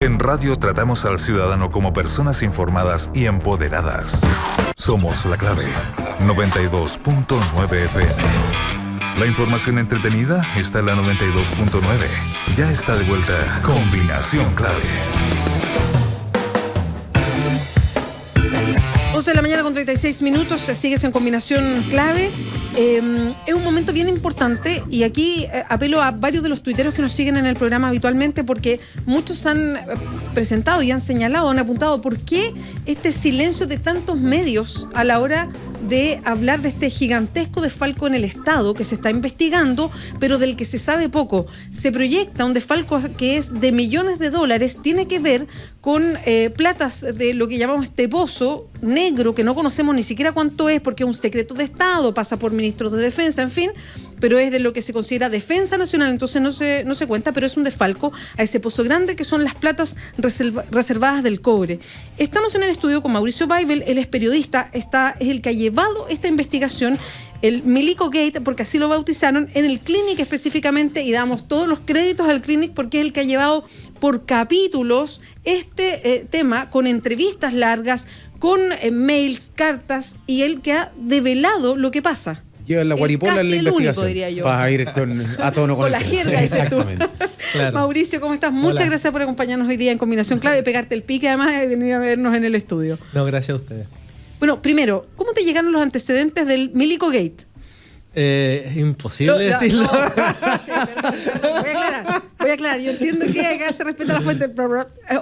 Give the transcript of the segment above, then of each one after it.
En radio tratamos al ciudadano como personas informadas y empoderadas. Somos La Clave, 92.9 FM. La información entretenida está en la 92.9. Ya está de vuelta Combinación Clave. 11 de la mañana con 36 minutos, sigues en Combinación Clave. Es un momento bien importante y aquí apelo a varios de los tuiteros que nos siguen en el programa habitualmente, porque muchos han presentado y han señalado, han apuntado por qué este silencio de tantos medios a la hora de hablar de este gigantesco desfalco en el Estado que se está investigando, pero del que se sabe poco. Se proyecta un desfalco que es de millones de dólares, tiene que ver con platas de lo que llamamos este pozo negro, que no conocemos ni siquiera cuánto es, porque es un secreto de Estado, pasa por ministros de defensa, en fin, pero es de lo que se considera defensa nacional, entonces no se cuenta, pero es un desfalco a ese pozo grande que son las platas reservadas del cobre. Estamos en el estudio con Mauricio Baibel, él es periodista, es el que ha llevado esta investigación, el Milico Gate, porque así lo bautizaron, en el Clinic específicamente, y damos todos los créditos al Clinic porque es el que ha llevado por capítulos este tema, con entrevistas largas, con mails, cartas, y el que ha develado lo que pasa. Lleva la guaripola en la investigación. Único, diría yo. Para ir a tono con la jerga, dices tú. Claro. Mauricio, ¿cómo estás? Muchas gracias por acompañarnos hoy día en Combinación Clave, pegarte el pique además de venir a vernos en el estudio. No, gracias a ustedes. Bueno, primero, ¿cómo te llegaron los antecedentes del Milico Gate? Es imposible decirlo. Perdón. Voy a aclarar. Yo entiendo que acá se respeta la fuente,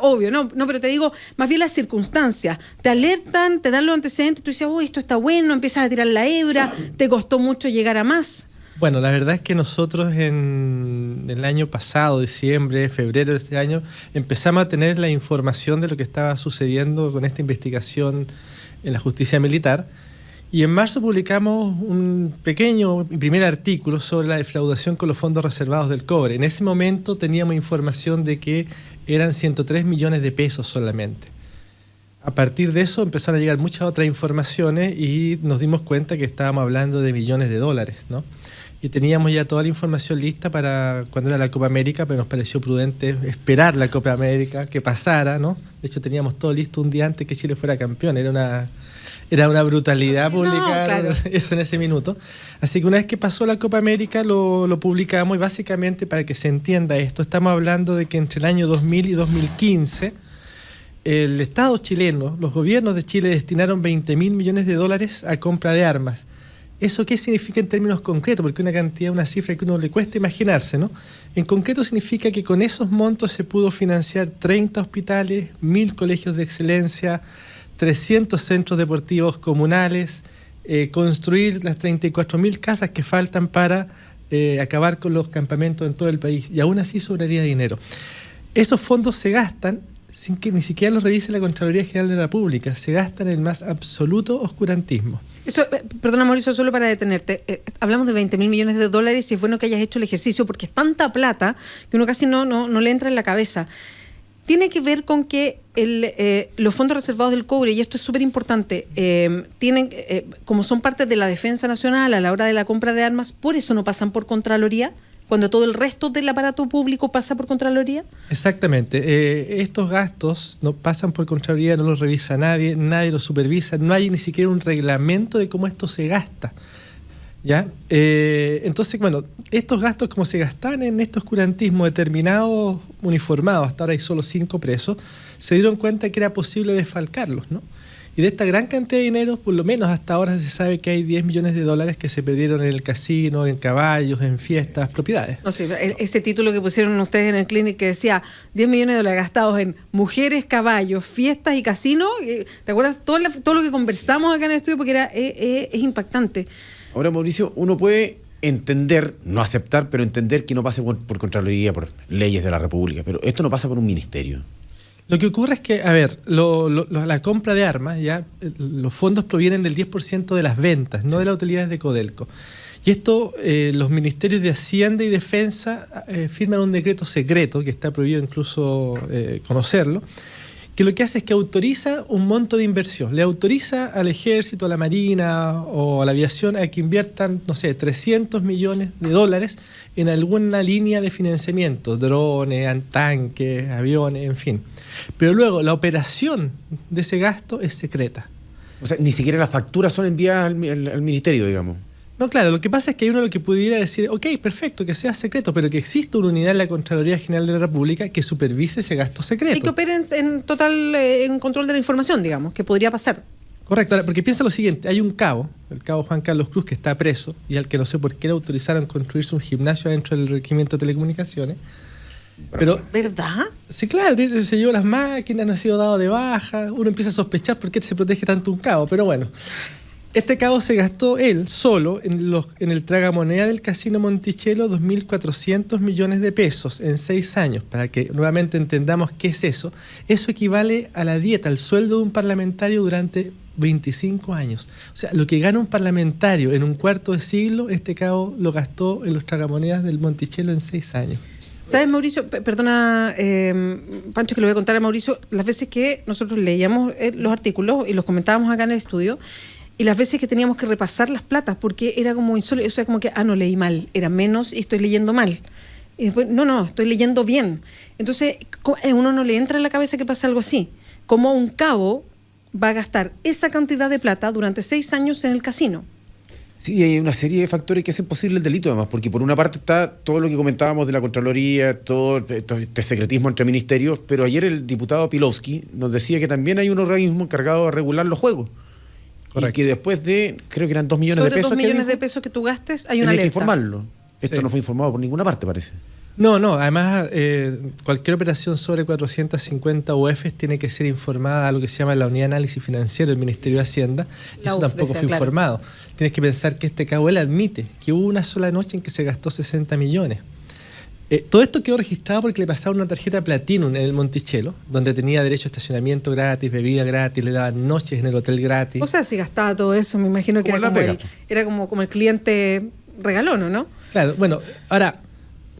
obvio, no, pero te digo, más bien las circunstancias. Te alertan, te dan los antecedentes, tú dices, esto está bueno, empiezas a tirar la hebra, te costó mucho llegar a más. Bueno, la verdad es que nosotros en el año pasado, diciembre, febrero de este año, empezamos a tener la información de lo que estaba sucediendo con esta investigación en la justicia militar. Y en marzo publicamos un pequeño primer artículo sobre la defraudación con los fondos reservados del cobre. En ese momento teníamos información de que eran 103 millones de pesos solamente. A partir de eso empezaron a llegar muchas otras informaciones y nos dimos cuenta que estábamos hablando de millones de dólares, ¿no? Y teníamos ya toda la información lista para cuando era la Copa América, pero nos pareció prudente esperar la Copa América, que pasara, ¿no? De hecho teníamos todo listo un día antes que Chile fuera campeón. Era una brutalidad publicar eso en ese minuto. Así que una vez que pasó la Copa América lo publicamos, y básicamente para que se entienda esto, estamos hablando de que entre el año 2000 y 2015 el Estado chileno, los gobiernos de Chile destinaron 20.000 millones de dólares a compra de armas. ¿Eso qué significa en términos concretos? Porque una cifra que a uno le cuesta imaginarse, ¿no? En concreto significa que con esos montos se pudo financiar 30 hospitales, 1.000 colegios de excelencia, 300 centros deportivos comunales, construir las 34.000 casas que faltan para acabar con los campamentos en todo el país. Y aún así sobraría dinero. Esos fondos se gastan sin que ni siquiera los revise la Contraloría General de la República. Se gastan en el más absoluto oscurantismo. Eso, perdona Mauricio, solo para detenerte. Hablamos de 20.000 millones de dólares y es bueno que hayas hecho el ejercicio porque es tanta plata que uno casi no le entra en la cabeza. Tiene que ver con que los fondos reservados del cobre, y esto es súper importante, como son parte de la defensa nacional a la hora de la compra de armas, por eso no pasan por Contraloría, cuando todo el resto del aparato público pasa por Contraloría. Exactamente. Estos gastos no pasan por Contraloría, no los revisa nadie los supervisa, no hay ni siquiera un reglamento de cómo esto se gasta. ¿Ya? Entonces, bueno, estos gastos, como se gastaban en este oscurantismo determinados uniformados, hasta ahora hay solo 5 presos, se dieron cuenta que era posible desfalcarlos, ¿no? Y de esta gran cantidad de dinero, por lo menos hasta ahora se sabe que hay 10 millones de dólares que se perdieron en el casino, en caballos, en fiestas, propiedades. No sé, ese título que pusieron ustedes en el Clinic que decía 10 millones de dólares gastados en mujeres, caballos, fiestas y casinos. ¿Te acuerdas? Todo lo que conversamos acá en el estudio, porque es impactante. Ahora, Mauricio, uno puede entender, no aceptar, pero entender que no pase por Contraloría, por leyes de la República, pero esto no pasa por un ministerio. Lo que ocurre es que, a ver, la compra de armas, ya los fondos provienen del 10% de las ventas, no de las utilidades de Codelco. Y esto, los ministerios de Hacienda y Defensa firman un decreto secreto, que está prohibido incluso conocerlo, que lo que hace es que autoriza un monto de inversión. Le autoriza al ejército, a la marina o a la aviación a que inviertan, no sé, $300 millones en alguna línea de financiamiento, drones, tanques, aviones, en fin. Pero luego la operación de ese gasto es secreta. O sea, ni siquiera las facturas son enviadas al ministerio, digamos. No, claro, lo que pasa es que hay uno lo que pudiera decir, ok, perfecto, que sea secreto, pero que exista una unidad en la Contraloría General de la República que supervise ese gasto secreto. Y que opere en total en control de la información, digamos, que podría pasar. Correcto, ahora, porque piensa lo siguiente, hay un cabo, el cabo Juan Carlos Cruz, que está preso y al que no sé por qué le autorizaron construirse un gimnasio adentro del regimiento de telecomunicaciones. Pero, ¿verdad? sí, claro, se llevó las máquinas, no ha sido dado de baja, uno empieza a sospechar por qué se protege tanto un cabo, pero bueno. Este cabo se gastó él solo en el tragamoneda del Casino Monticello 2.400 millones de pesos en 6 años. Para que nuevamente entendamos qué es eso. Eso equivale a la dieta, al sueldo de un parlamentario durante 25 años. O sea, lo que gana un parlamentario en un cuarto de siglo, este cabo lo gastó en los tragamonedas del Monticello en 6 años. ¿Sabes, Mauricio? Perdona, Pancho, que le voy a contar a Mauricio. Las veces que nosotros leíamos los artículos y los comentábamos acá en el estudio, y las veces que teníamos que repasar las platas, porque era como insólito, o sea, como que, no, leí mal, era menos y estoy leyendo mal. Y después, no, estoy leyendo bien. Entonces, a uno no le entra en la cabeza que pasa algo así. Como un cabo va a gastar esa cantidad de plata durante 6 años en el casino. Sí, hay una serie de factores que hacen posible el delito, además, porque por una parte está todo lo que comentábamos de la Contraloría, todo este secretismo entre ministerios, pero ayer el diputado Pilowski nos decía que también hay un organismo encargado de regular los juegos. Correcto. Y que después de, creo que eran 2 millones de pesos. Sobre 2 millones de pesos que tú gastes, hay una alerta. Tenés que informarlo. Esto no fue informado por ninguna parte, parece. No, además cualquier operación sobre 450 UFs tiene que ser informada a lo que se llama la Unidad de Análisis Financiero del Ministerio de Hacienda. Eso tampoco fue informado. Tienes que pensar que este cabo, él admite que hubo una sola noche en que se gastó 60 millones. Todo esto quedó registrado porque le pasaron una tarjeta Platinum en el Monticello, donde tenía derecho a estacionamiento gratis, bebida gratis, le daban noches en el hotel gratis. O sea, si gastaba todo eso, me imagino que era como el cliente regalón, ¿no? Claro, bueno, ahora,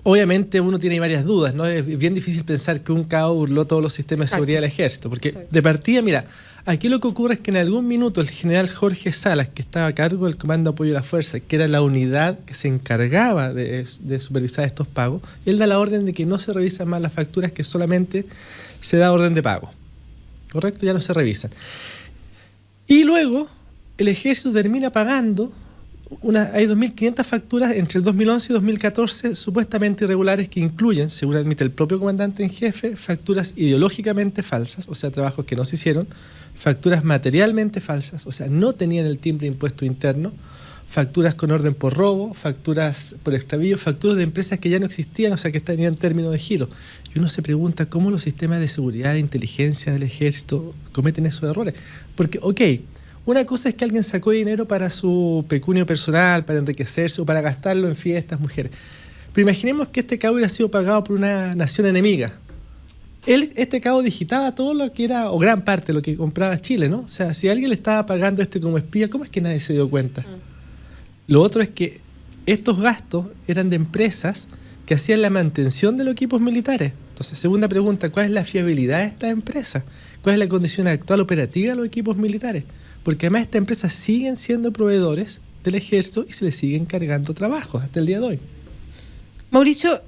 obviamente uno tiene varias dudas, ¿no? Es bien difícil pensar que un cabo burló todos los sistemas de seguridad del ejército, porque de partida, mira, aquí lo que ocurre es que en algún minuto el general Jorge Salas, que estaba a cargo del Comando de Apoyo de la Fuerza, que era la unidad que se encargaba de supervisar estos pagos, él da la orden de que no se revisan más las facturas, que solamente se da orden de pago. ¿Correcto? Ya no se revisan. Y luego el ejército termina pagando, hay 2.500 facturas entre el 2011 y 2014 supuestamente irregulares que incluyen, según admite el propio comandante en jefe, facturas ideológicamente falsas, o sea, trabajos que no se hicieron, facturas materialmente falsas, o sea, no tenían el timbre de impuesto interno, facturas con orden por robo, facturas por extravío, facturas de empresas que ya no existían, o sea, que tenían término de giro. Y uno se pregunta cómo los sistemas de seguridad, de inteligencia del ejército cometen esos errores. Porque, una cosa es que alguien sacó dinero para su pecunio personal, para enriquecerse o para gastarlo en fiestas, mujeres. Pero imaginemos que este cabo hubiera sido pagado por una nación enemiga. Este cabo digitaba todo lo que era, o gran parte de lo que compraba Chile, ¿no? O sea, si alguien le estaba pagando como espía, ¿cómo es que nadie se dio cuenta? Lo otro es que estos gastos eran de empresas que hacían la mantención de los equipos militares. Entonces, segunda pregunta, ¿cuál es la fiabilidad de esta empresa? ¿Cuál es la condición actual operativa de los equipos militares? Porque además estas empresas siguen siendo proveedores del ejército y se les siguen cargando trabajos hasta el día de hoy. Mauricio,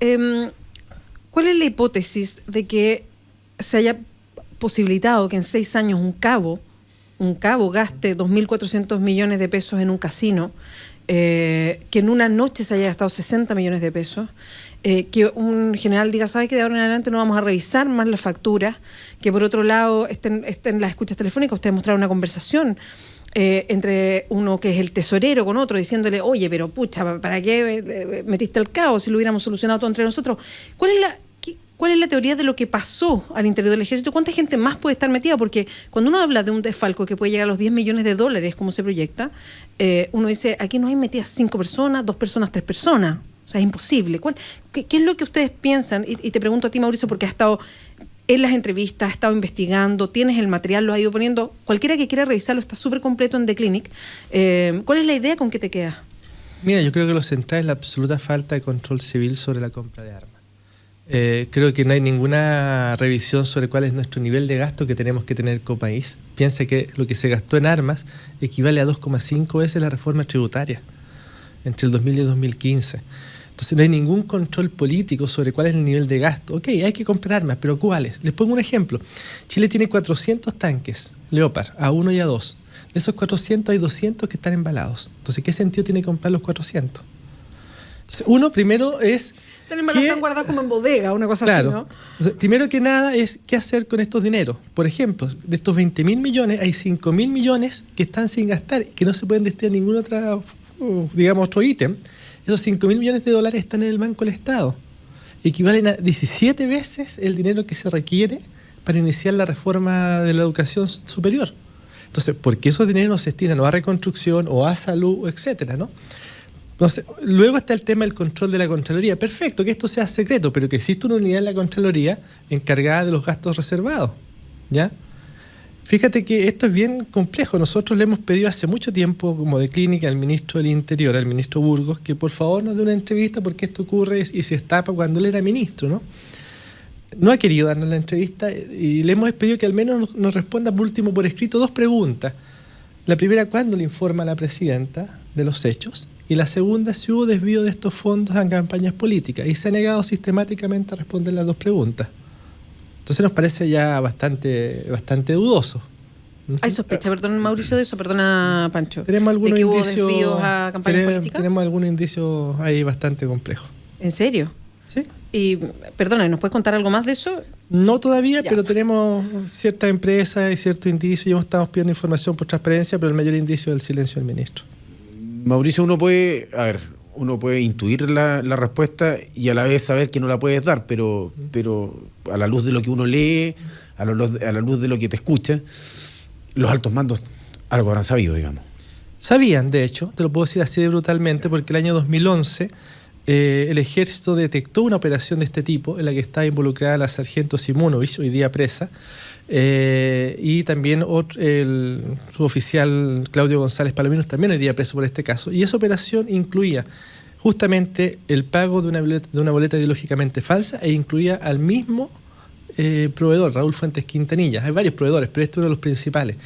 ¿cuál es la hipótesis de que se haya posibilitado que en 6 años un cabo gaste 2.400 millones de pesos en un casino, que en una noche se haya gastado 60 millones de pesos, que un general diga, ¿sabe que de ahora en adelante no vamos a revisar más las facturas? Que por otro lado estén las escuchas telefónicas, usted ha mostrado una conversación entre uno que es el tesorero con otro, diciéndole, oye, pero pucha, ¿para qué metiste el caos si lo hubiéramos solucionado todo entre nosotros? ¿Cuál es la teoría de lo que pasó al interior del ejército? ¿Cuánta gente más puede estar metida? Porque cuando uno habla de un desfalco que puede llegar a los 10 millones de dólares, como se proyecta, uno dice, aquí no hay metidas 5 personas, 2 personas, 3 personas. O sea, es imposible. ¿Qué es lo que ustedes piensan? Y te pregunto a ti, Mauricio, porque has estado en las entrevistas, has estado investigando, tienes el material, lo has ido poniendo. Cualquiera que quiera revisarlo está súper completo en The Clinic. ¿Cuál es la idea con que te queda? Mira, yo creo que lo central es la absoluta falta de control civil sobre la compra de armas. Creo que no hay ninguna revisión sobre cuál es nuestro nivel de gasto que tenemos que tener como país. Piensa que lo que se gastó en armas equivale a 2,5 veces la reforma tributaria entre el 2000 y el 2015. Entonces no hay ningún control político sobre cuál es el nivel de gasto. Ok, hay que comprar armas, pero ¿cuáles? Les pongo un ejemplo. Chile tiene 400 tanques Leopard, A1 y A2. De esos 400 hay 200 que están embalados. Entonces, ¿qué sentido tiene comprar los 400? Entonces, uno primero es... Están guardados como en bodega, una cosa claro, así, ¿no? Entonces, primero que nada es qué hacer con estos dineros. Por ejemplo, de estos 20.000 millones, hay 5.000 millones que están sin gastar y que no se pueden destinar a ningún otro ítem. Esos 5.000 millones de dólares están en el Banco del Estado. Equivalen a 17 veces el dinero que se requiere para iniciar la reforma de la educación superior. Entonces, ¿por qué esos dineros no se destinan o a reconstrucción o a salud, etcétera, ¿no? Entonces, luego está el tema del control de la Contraloría. Perfecto, que esto sea secreto, pero que existe una unidad en la Contraloría encargada de los gastos reservados, ¿ya? Fíjate que esto es bien complejo. Nosotros le hemos pedido hace mucho tiempo, como de clínica, al ministro del Interior, al ministro Burgos, que por favor nos dé una entrevista porque esto ocurre y se destapa cuando él era ministro, ¿no? No ha querido darnos la entrevista y le hemos pedido que al menos nos responda por último por escrito 2 preguntas. La primera, ¿cuándo le informa a la presidenta de los hechos? Y la segunda, si hubo desvío de estos fondos en campañas políticas. Y se ha negado sistemáticamente a responder las 2 preguntas. Entonces nos parece ya bastante dudoso. ¿Hay sospecha, perdón Mauricio, de eso? Perdona Pancho. ¿Tenemos algunos ¿De que hubo indicios, desvíos a campañas políticas? Tenemos algunos indicios ahí bastante complejos. ¿En serio? Sí. Y, perdona, ¿nos puedes contar algo más de eso? No todavía, Ya. pero tenemos ciertas empresas y ciertos indicios y estamos pidiendo información por transparencia, pero el mayor indicio es el silencio del ministro. Mauricio, uno puede intuir la respuesta y a la vez saber que no la puedes dar, pero a la luz de lo que uno lee, a la luz de lo que te escucha, los altos mandos algo habrán sabido, digamos. Sabían, de hecho, te lo puedo decir así de brutalmente, porque el año 2011 el ejército detectó una operación de este tipo en la que estaba involucrada la sargento Simonovich, hoy día presa, y también su oficial Claudio González Palominos, también hoy día preso por este caso. Y esa operación incluía justamente el pago de una boleta ideológicamente falsa e incluía al mismo proveedor, Raúl Fuentes Quintanilla. Hay varios proveedores, pero este es uno de los principales.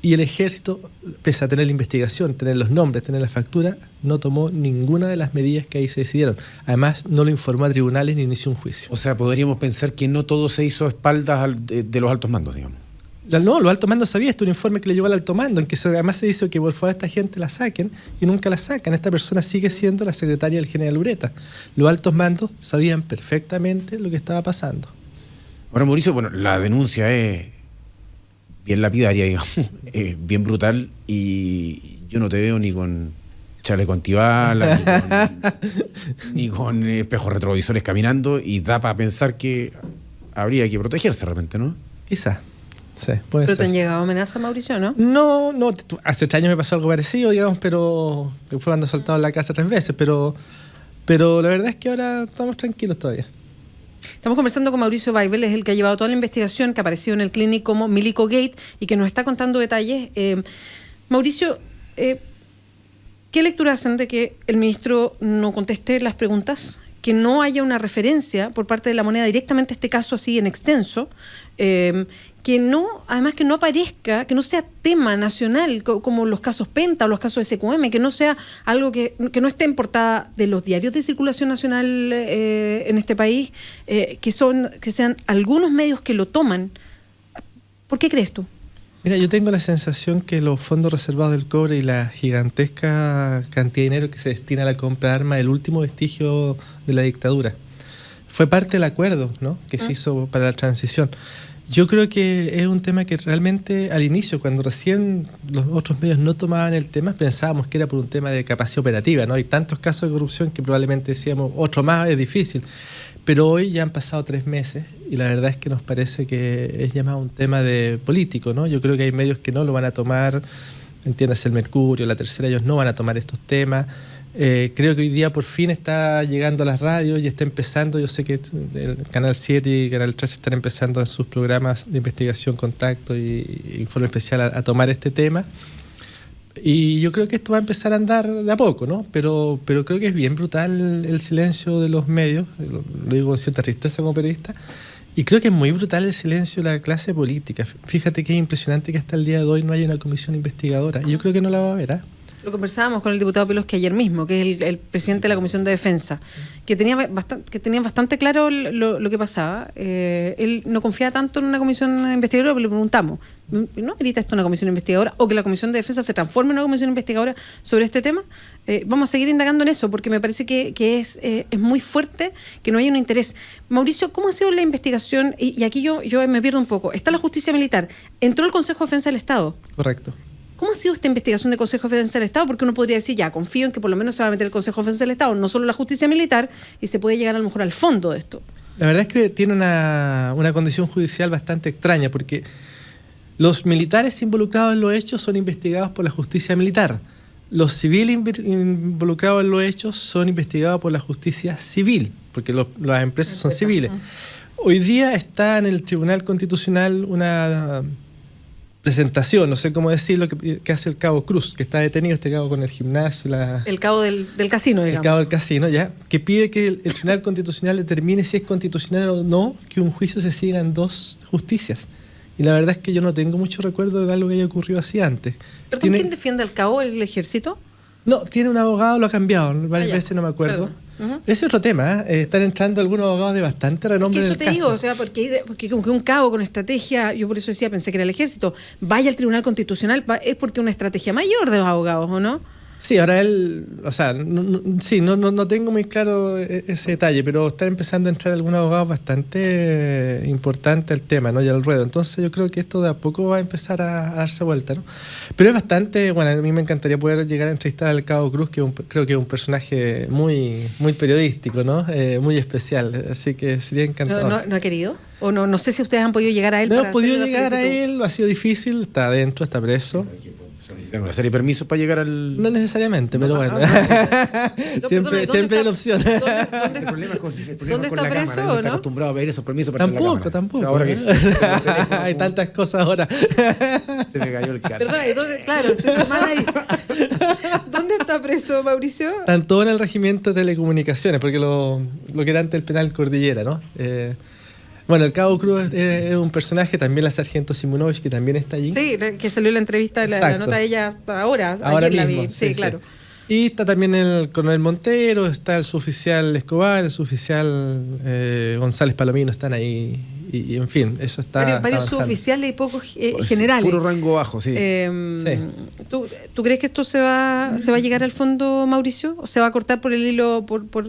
Y el ejército, pese a tener la investigación, tener los nombres, tener la factura, no tomó ninguna de las medidas que ahí se decidieron. Además, no lo informó a tribunales ni inició un juicio. O sea, podríamos pensar que no todo se hizo a espaldas de los altos mandos, digamos. No, los altos mandos sabían, un informe que le llegó al alto mando, en que además se dice que por favor esta gente la saquen y nunca la sacan. Esta persona sigue siendo la secretaria del general Ureta. Los altos mandos sabían perfectamente lo que estaba pasando. Ahora, Mauricio, bueno, la denuncia es bien lapidaria, digamos, bien brutal, y yo no te veo ni con chaleco antibalas, ni con espejos retrovisores caminando, y da para pensar que habría que protegerse de repente, ¿no? Quizá. Sí, puede ¿Pero ser. te han llegado amenazas, Mauricio, no? No, hace 3 años me pasó algo parecido, digamos, pero que fue cuando asaltado en la casa 3 veces, pero la verdad es que ahora estamos tranquilos todavía. Estamos conversando con Mauricio Weibel, es el que ha llevado toda la investigación que ha aparecido en el Clinic como Milico Gate y que nos está contando detalles. Mauricio, ¿qué lectura hacen de que el ministro no conteste las preguntas? Que no haya una referencia por parte de la moneda directamente a este caso así en extenso, que no aparezca, que no sea tema nacional como los casos Penta o los casos SQM, que no sea algo que no esté en portada de los diarios de circulación nacional en este país, que sean algunos medios que lo toman. ¿Por qué crees tú? Mira, yo tengo la sensación que los fondos reservados del cobre y la gigantesca cantidad de dinero que se destina a la compra de armas, el último vestigio de la dictadura, fue parte del acuerdo, ¿no?, que se hizo para la transición. Yo creo que es un tema que realmente al inicio, cuando recién los otros medios no tomaban el tema, pensábamos que era por un tema de capacidad operativa, ¿no? Hay tantos casos de corrupción que probablemente decíamos, otro más es difícil. Pero hoy ya han pasado 3 meses y la verdad es que nos parece que es llamado un tema de político, ¿no? Yo creo que hay medios que no lo van a tomar, entiéndase el Mercurio, La Tercera, ellos no van a tomar estos temas. Creo que hoy día por fin está llegando a las radios y está empezando, yo sé que el Canal 7 y Canal 3 están empezando en sus programas de investigación, contacto y informe especial a tomar este tema. Y yo creo que esto va a empezar a andar de a poco, ¿no? Pero creo que es bien brutal el silencio de los medios, lo digo con cierta tristeza como periodista, y creo que es muy brutal el silencio de la clase política. Fíjate que es impresionante que hasta el día de hoy no haya una comisión investigadora, y yo creo que no la va a haber, ¿eh? Lo conversábamos con el diputado Pilos que ayer mismo, que es el presidente de la Comisión de Defensa, que tenía bastante claro lo que pasaba. Él no confiaba tanto en una comisión investigadora, pero le preguntamos, ¿no amerita esto una comisión investigadora? ¿O que la Comisión de Defensa se transforme en una comisión investigadora sobre este tema? Vamos a seguir indagando en eso, porque me parece que es muy fuerte que no haya un interés. Mauricio, ¿cómo ha sido la investigación? Y aquí yo me pierdo un poco. Está la justicia militar, entró el Consejo de Defensa del Estado. Correcto. ¿Cómo ha sido esta investigación del Consejo de Defensa del Estado? Porque uno podría decir, ya, confío en que por lo menos se va a meter el Consejo de Defensa del Estado, no solo la justicia militar, y se puede llegar a lo mejor al fondo de esto. La verdad es que tiene una condición judicial bastante extraña, porque los militares involucrados en los hechos son investigados por la justicia militar. Los civiles involucrados en los hechos son investigados por la justicia civil, porque las empresas son civiles. Hoy día está en el Tribunal Constitucional una presentación, no sé cómo decirlo, que hace el cabo Cruz, que está detenido, este cabo con el gimnasio. El cabo del casino, digamos. El cabo del casino, ya, que pide que el Tribunal Constitucional determine si es constitucional o no que un juicio se siga en dos justicias. Y la verdad es que yo no tengo mucho recuerdo de algo que haya ocurrido así antes. ¿Perdón, quién defiende al cabo? ¿El ejército? No, tiene un abogado, lo ha cambiado, varias veces no me acuerdo. Ese es otro tema, están entrando algunos abogados de bastante renombre. Eso te digo, o sea, porque como que un cabo con estrategia, yo por eso decía, pensé que era el ejército, vaya al Tribunal Constitucional, es porque una estrategia mayor de los abogados, ¿o no? Sí, ahora él, o sea, no tengo muy claro ese detalle, pero están empezando a entrar algunos abogados bastante importantes al tema, ¿no? Y al ruedo. Entonces yo creo que esto de a poco va a empezar a darse vuelta, ¿no? Pero es bastante, bueno, a mí me encantaría poder llegar a entrevistar al cabo Cruz, que creo que es un personaje muy periodístico, ¿no? Muy especial, así que sería encantador. ¿No ha querido? O no sé si ustedes han podido llegar a él. No hemos podido llegar a él, ha sido difícil, está adentro, está preso. Solicitar una serie de permisos para llegar al... No necesariamente, pero bueno. Siempre hay la opción. ¿Dónde está preso, no? Está acostumbrado a ver esos permisos para Tampoco. Ahora que hay tantas cosas ahora. Se me cayó el carro. Perdona, claro, estoy mal ahí. ¿Dónde está preso, Mauricio? Están todos en el regimiento de telecomunicaciones, porque lo que era antes el penal Cordillera, ¿no? Bueno, el cabo Cruz es un personaje, también la sargento Simonovich, que también está allí. Sí, que salió la entrevista, la nota de ella ahora ayer mismo, la vi. Sí, claro. Sí. Y está también el coronel Montero, está el suboficial Escobar, el suboficial González Palomino, están ahí. Y en fin, eso está varios suboficiales y pocos generales. Puro rango bajo, sí. Sí. ¿Tú crees que esto se va a llegar al fondo, Mauricio? ¿O se va a cortar por el hilo,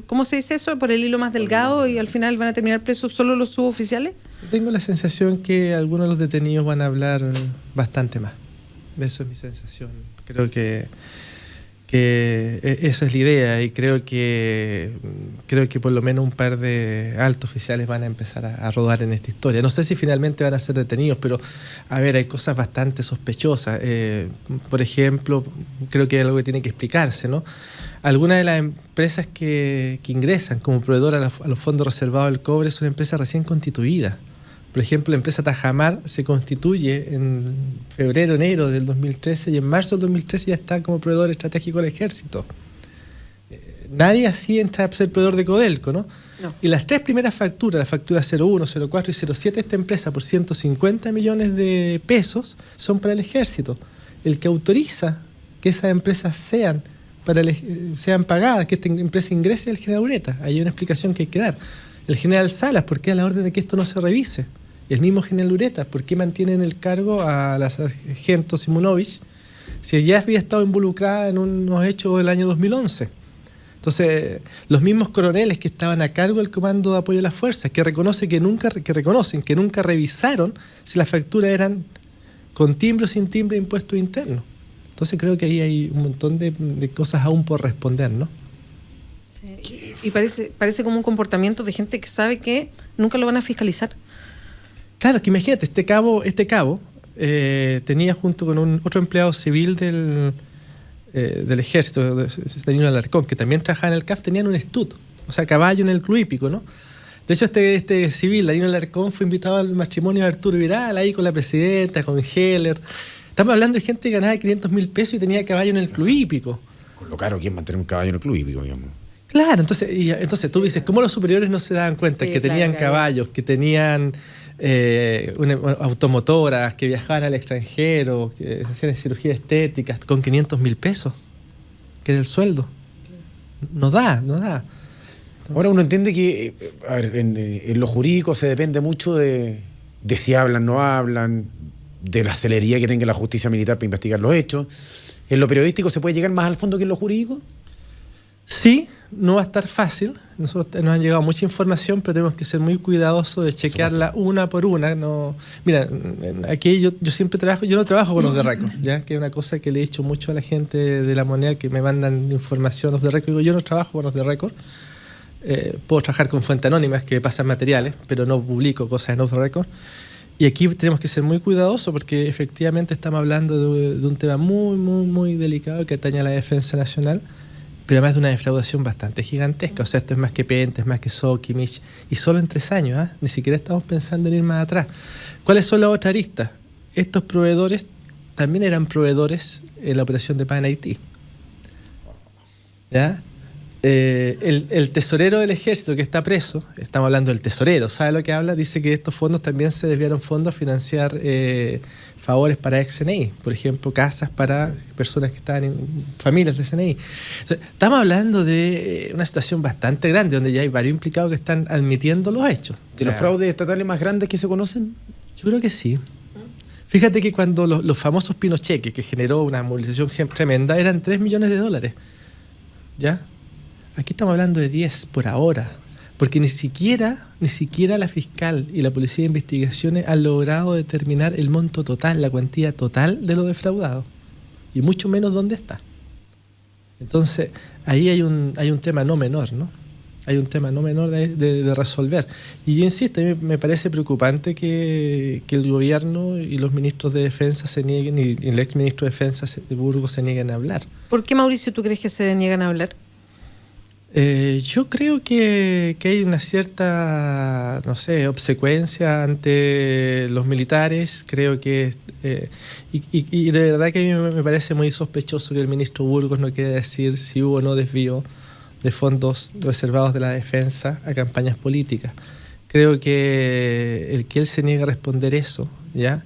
¿cómo se dice eso? ¿Por el hilo más delgado y al final van a terminar presos solo los suboficiales? Tengo la sensación que algunos de los detenidos van a hablar bastante más. Eso es mi sensación. Creo que esa es la idea, y creo que por lo menos un par de altos oficiales van a empezar a rodar en esta historia. No sé si finalmente van a ser detenidos, pero a ver, hay cosas bastante sospechosas. Por ejemplo, creo que hay algo que tiene que explicarse, ¿no? Algunas de las empresas que ingresan como proveedor a los fondos reservados del cobre son empresas recién constituidas. Por ejemplo, la empresa Tajamar se constituye en febrero, enero del 2013, y en marzo del 2013 ya está como proveedor estratégico del ejército. Nadie así entra a ser proveedor de Codelco, ¿no? No. Y las tres primeras facturas, la factura 01, 04 y 07 de esta empresa por 150 millones de pesos, son para el ejército. El que autoriza que esas empresas sean pagadas, que esta empresa ingrese, es el general Ureta. Hay una explicación que hay que dar. El general Salas, ¿por qué a la orden de que esto no se revise? El mismo general Ureta, ¿por qué mantiene en el cargo a la sargento Simonovich si ella había estado involucrada en unos hechos del año 2011? Entonces, los mismos coroneles que estaban a cargo del Comando de Apoyo a las Fuerzas, que reconocen que nunca revisaron si las facturas eran con timbre o sin timbre de impuestos internos. Entonces creo que ahí hay un montón de cosas aún por responder, ¿no? Sí. Y parece como un comportamiento de gente que sabe que nunca lo van a fiscalizar. Claro, que imagínate, este cabo tenía junto con otro empleado civil del ejército, Danilo Alarcón, que también trabajaba en el CAF, tenían un estud, o sea, caballo en el club hípico, ¿no? De hecho, este civil, Danilo Alarcón, fue invitado al matrimonio de Arturo Vidal, ahí con la presidenta, con Heller. Estamos hablando de gente que ganaba 500.000 pesos y tenía caballo en el club hípico. Con lo caro que es mantener un caballo en el club hípico, digamos. Claro, entonces tú dices, ¿cómo los superiores no se daban cuenta? Sí, Que tenían claro. caballos, que tenían automotoras, que viajaban al extranjero, que hacían cirugías estéticas con 500.000 pesos, que era el sueldo. No da. Ahora uno entiende que a ver, en lo jurídico se depende mucho de si hablan, no hablan, de la celeridad que tenga la justicia militar para investigar los hechos. ¿En lo periodístico se puede llegar más al fondo que en lo jurídico? Sí, no va a estar fácil. Nosotros nos han llegado mucha información, pero tenemos que ser muy cuidadosos de chequearla una por una. No, mira, aquí yo siempre trabajo, yo no trabajo con los de récord, ¿ya? Que es una cosa que le he dicho mucho a la gente de La Moneda que me mandan información los de récord. Digo, yo no trabajo con los de récord. Puedo trabajar con fuentes anónimas que me pasan materiales, pero no publico cosas en off the record. Y aquí tenemos que ser muy cuidadosos porque efectivamente estamos hablando de un tema muy, muy, muy delicado que atañe a la defensa nacional, pero además de una defraudación bastante gigantesca. O sea, esto es más que Penta, es más que Sokimich, y solo en 3 años, ¿eh? Ni siquiera estamos pensando en ir más atrás. ¿Cuáles son las otras aristas? Estos proveedores también eran proveedores en la operación de paz en Haití. ¿Ya? El tesorero del ejército que está preso, estamos hablando del tesorero, ¿sabe lo que habla? Dice que estos fondos también se desviaron fondos a financiar favores para ex-CNI, por ejemplo, casas para personas que estaban en familias de CNI. O sea, estamos hablando de una situación bastante grande, donde ya hay varios implicados que están admitiendo los hechos. ¿De los fraudes estatales más grandes que se conocen? Yo creo que sí. Fíjate que cuando los famosos Pinocheques, que generó una movilización tremenda, eran $3 millones. ¿Ya? Aquí estamos hablando de 10 por ahora, porque ni siquiera la fiscal y la policía de investigaciones han logrado determinar el monto total, la cuantía total de lo defraudado, y mucho menos dónde está. Entonces, ahí hay un tema no menor, ¿no? Hay un tema no menor de resolver. Y yo insisto, a mí me parece preocupante que el gobierno y los ministros de defensa se nieguen, y el ex ministro de defensa de Burgos se nieguen a hablar. ¿Por qué, Mauricio, tú crees que se niegan a hablar? Yo creo que hay una cierta, no sé, obsecuencia ante los militares. Creo que y de verdad que a mí me parece muy sospechoso que el ministro Burgos no quiera decir si hubo o no desvío de fondos reservados de la defensa a campañas políticas. Creo que el que él se niegue a responder eso, ¿ya?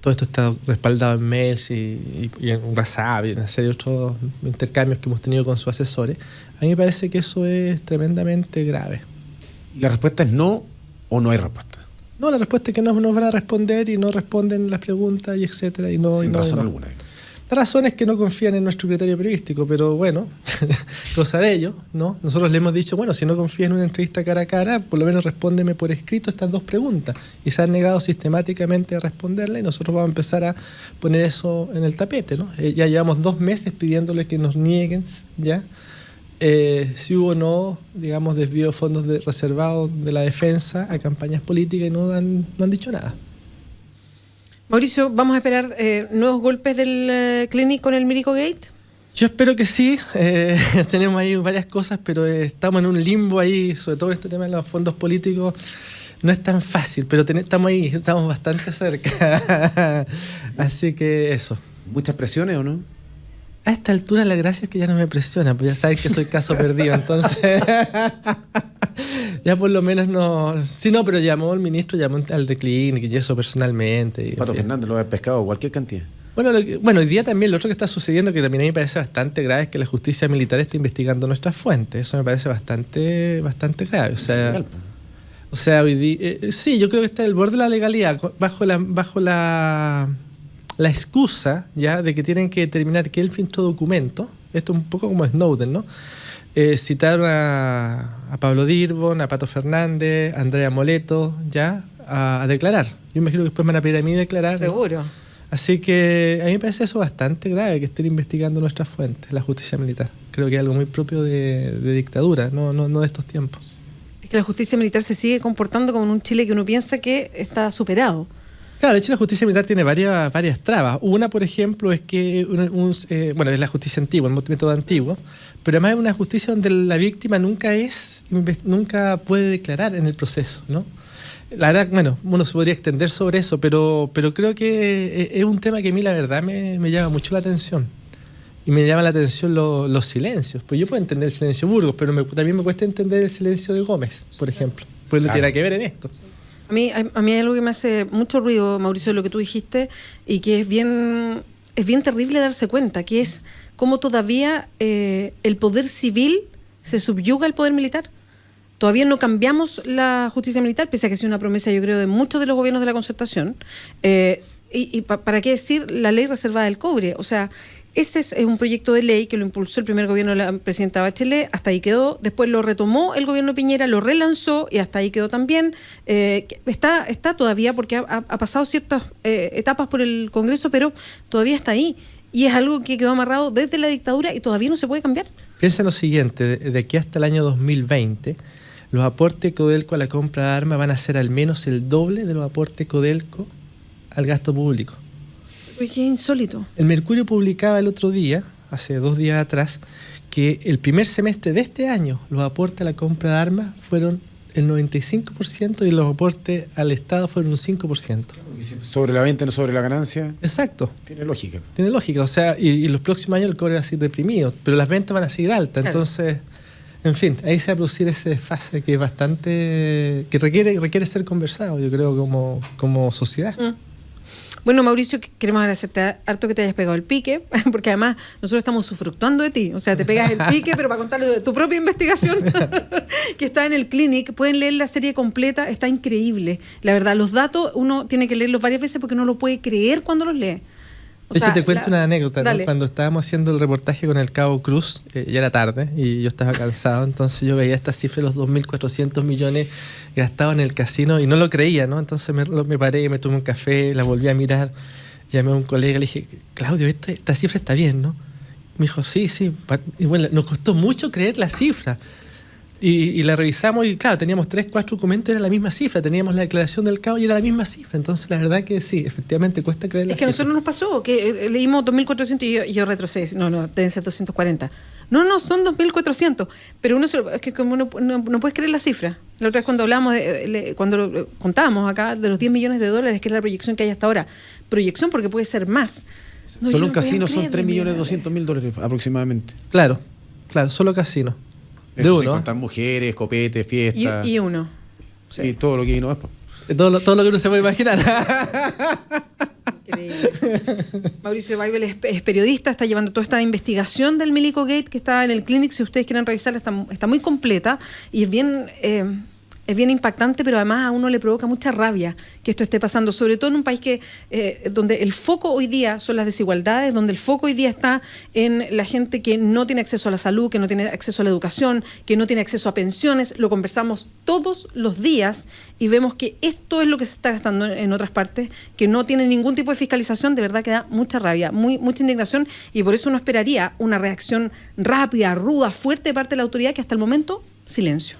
Todo esto está respaldado en mails y en WhatsApp y una serie de otros intercambios que hemos tenido con sus asesores. A mí me parece que eso es tremendamente grave. ¿Y la respuesta es no o no hay respuesta? No, la respuesta es que no nos van a responder y no responden las preguntas y etcétera. Sin razón alguna. La razón es que no confían en nuestro criterio periodístico, pero bueno, cosa de ellos, ¿no? Nosotros le hemos dicho, bueno, si no confías en una entrevista cara a cara, por lo menos respóndeme por escrito estas 2 preguntas. Y se han negado sistemáticamente a responderla y nosotros vamos a empezar a poner eso en el tapete, ¿no? Ya llevamos 2 meses pidiéndole que nos nieguen, ¿ya? Si hubo o no, digamos, desvío de fondos reservados de la defensa a campañas políticas y no han dicho nada. Mauricio, ¿vamos a esperar nuevos golpes del Clinic con el Mirico Gate? Yo espero que sí. Tenemos ahí varias cosas, pero estamos en un limbo ahí, sobre todo en este tema de los fondos políticos. No es tan fácil, pero estamos ahí, estamos bastante cerca. Así que eso. ¿Muchas presiones o no? A esta altura la gracia es que ya no me presiona, pues ya saben que soy caso perdido, entonces ya por lo menos no. Sí, no, pero llamó el ministro, llamó al de Clinic y eso personalmente. Y, Pato Fernández lo ha pescado cualquier cantidad. Bueno, hoy día también lo otro que está sucediendo, que también a mí me parece bastante grave, es que la justicia militar está investigando nuestras fuentes. Eso me parece bastante grave. O sea, hoy día, sí, yo creo que está al borde de la legalidad, bajo la excusa ya de que tienen que determinar que él filtró documentos. Esto es un poco como Snowden, ¿no? Citaron a Pablo Dirbon, a Pato Fernández, a Andrea Moleto, ya, a declarar. Yo imagino que después me van a pedir a mí declarar. Seguro. ¿No? Así que a mí me parece eso bastante grave, que estén investigando nuestras fuentes, la justicia militar. Creo que es algo muy propio de dictadura, no de estos tiempos. Es que la justicia militar se sigue comportando como en un Chile que uno piensa que está superado. Claro, de hecho la justicia militar tiene varias trabas. Una, por ejemplo, es que es la justicia antigua, el método antiguo, pero además es una justicia donde la víctima nunca puede declarar en el proceso, ¿no? La verdad, bueno, uno se podría extender sobre eso, pero creo que es un tema que a mí la verdad me llama mucho la atención. Y me llama la atención los silencios. Pues yo puedo entender el silencio de Burgos, pero también me cuesta entender el silencio de Gómez, por ejemplo. Pues no tiene que ver en esto. A mí hay algo que me hace mucho ruido, Mauricio, de lo que tú dijiste, y que es bien terrible darse cuenta, que es cómo todavía el poder civil se subyuga al poder militar. Todavía no cambiamos la justicia militar, pese a que ha sido una promesa, yo creo, de muchos de los gobiernos de la Concertación. ¿Para qué decir la ley reservada del cobre? O sea, ese es un proyecto de ley que lo impulsó el primer gobierno de la presidenta Bachelet, hasta ahí quedó. Después lo retomó el gobierno Piñera, lo relanzó y hasta ahí quedó también. Está todavía, porque ha pasado ciertas etapas por el Congreso, pero todavía está ahí. Y es algo que quedó amarrado desde la dictadura y todavía no se puede cambiar. Piensa lo siguiente, de aquí hasta el año 2020, los aportes Codelco a la compra de armas van a ser al menos el doble de los aportes Codelco al gasto público. Pues qué insólito. El Mercurio publicaba el otro día, hace 2 días atrás, que el primer semestre de este año los aportes a la compra de armas fueron el 95% y los aportes al Estado fueron un 5%. Sobre la venta, no sobre la ganancia. Exacto. Tiene lógica. Tiene lógica, o sea, y los próximos años el cobre va a seguir deprimido, pero las ventas van a seguir altas, claro. Entonces, en fin, ahí se va a producir ese desfase que es bastante, que requiere ser conversado, yo creo, como sociedad. Bueno, Mauricio, queremos agradecerte harto que te hayas pegado el pique, porque además nosotros estamos usufructuando de ti. O sea, te pegas el pique, pero para contarlo de tu propia investigación, que está en el Clinic. Pueden leer la serie completa, está increíble. La verdad, los datos uno tiene que leerlos varias veces porque no lo puede creer cuando los lee. De hecho, te cuento una anécdota, ¿no? Dale. Cuando estábamos haciendo el reportaje con el Cabo Cruz, ya era tarde y yo estaba cansado, entonces yo veía esta cifra de los 2.400 millones gastados en el casino y no lo creía, ¿no? Entonces me paré, me tomé un café, la volví a mirar, llamé a un colega, le dije, Claudio, esta cifra está bien, ¿no? Me dijo, sí. Y bueno, nos costó mucho creer la cifra. Y la revisamos y claro, teníamos 3-4 documentos, era la misma cifra, teníamos la declaración del Cabo y era la misma cifra, entonces la verdad que sí, efectivamente cuesta creer la cifra. Es que a nosotros nos pasó, que leímos 2.400 y yo retrocedí, no, deben ser 240. No, son 2.400, pero es que como no puedes creer la cifra. La otra vez cuando hablamos, cuando contábamos acá de los 10 millones de dólares, que es la proyección que hay hasta ahora, proyección porque puede ser más. No, Solo un no casino podía son creer, 3.200.000 dólares aproximadamente. Claro, solo casino. Eso De sin uno. contar mujeres, copetes, fiestas. Y uno. Sí. Y todo lo que vino después. Todo lo que uno se puede imaginar. Increíble. Mauricio Weibel es periodista, está llevando toda esta investigación del Milico Gate que está en el Clinic. Si ustedes quieren revisarla, está muy completa y es bien impactante, pero además a uno le provoca mucha rabia que esto esté pasando, sobre todo en un país donde el foco hoy día son las desigualdades, donde el foco hoy día está en la gente que no tiene acceso a la salud, que no tiene acceso a la educación, que no tiene acceso a pensiones. Lo conversamos todos los días y vemos que esto es lo que se está gastando en otras partes, que no tiene ningún tipo de fiscalización. De verdad que da mucha rabia, mucha indignación, y por eso uno esperaría una reacción rápida, ruda, fuerte de parte de la autoridad, que hasta el momento, silencio.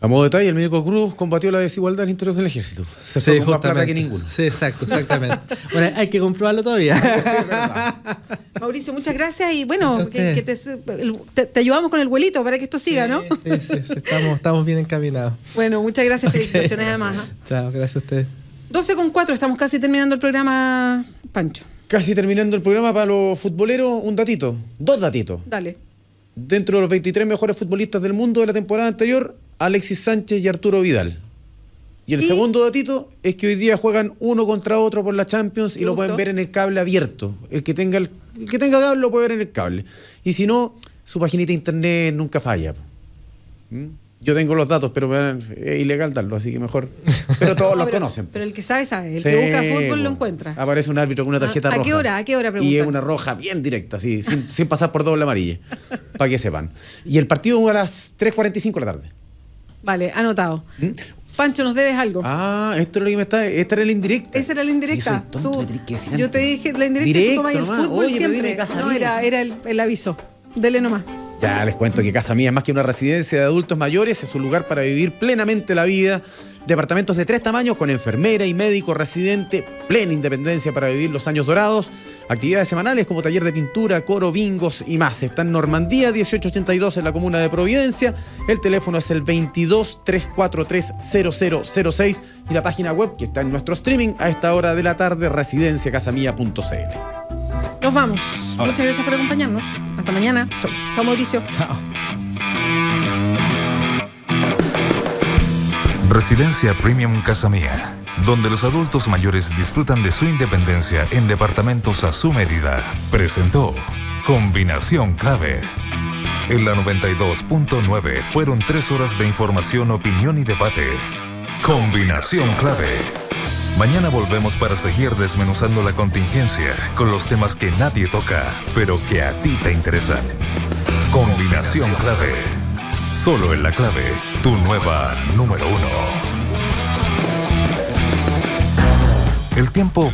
A modo de detalle, el médico Cruz combatió la desigualdad al interior del ejército. Se fue con más plata que ninguno. Sí, exactamente. Bueno, hay que comprobarlo todavía. Mauricio, muchas gracias y bueno, que te ayudamos con el vuelito para que esto siga, ¿no? Sí, estamos bien encaminados. Bueno, muchas gracias, felicitaciones además. Chao, gracias a ustedes. 12:04, estamos casi terminando el programa, Pancho. Casi terminando el programa para los futboleros, un datito, 2 datitos. Dale. Dentro de los 23 mejores futbolistas del mundo de la temporada anterior, Alexis Sánchez y Arturo Vidal. Y el segundo datito es que hoy día juegan uno contra otro por la Champions y lo pueden ver en el cable abierto. El que tenga cable lo puede ver en el cable. Y si no, su paginita de internet nunca falla. Yo tengo los datos, pero es ilegal darlo, así que mejor. Pero todos los conocen. Pero el que sabe. El que busca fútbol lo encuentra. Aparece un árbitro con una tarjeta roja. ¿A qué hora preguntan? Y es una roja bien directa, así, sin pasar por doble amarilla, para que sepan. Y el partido a las 3:45 de la tarde. Vale, anotado. Pancho, nos debes algo. Esto es lo que me está. Esta era la indirecta. Esa era la indirecta. Sí, soy tonto, me tenés que decir yo antes. te dije la indirecta, Directo, tú tomas el nomás. fútbol. Oye, siempre. Casa No, era el aviso. Dele nomás. Ya les cuento que Casa Mía es más que una residencia de adultos mayores, es un lugar para vivir plenamente la vida. Departamentos de 3 tamaños con enfermera y médico residente, plena independencia para vivir los años dorados. Actividades semanales como taller de pintura, coro, bingos y más. Está en Normandía 1882 en la comuna de Providencia. El teléfono es el 22-343-0006 y la página web que está en nuestro streaming a esta hora de la tarde, residenciacasamia.cl. Nos vamos. Hola. Muchas gracias por acompañarnos. Hasta mañana. Chao. Chao, Mauricio. Chao. Residencia Premium Casa Mía, donde los adultos mayores disfrutan de su independencia en departamentos a su medida. Presentó Combinación Clave. En la 92.9 fueron 3 horas de información, opinión y debate. Combinación Clave. Mañana volvemos para seguir desmenuzando la contingencia con los temas que nadie toca, pero que a ti te interesan. Combinación Clave. Solo en La Clave, tu nueva número 1. El tiempo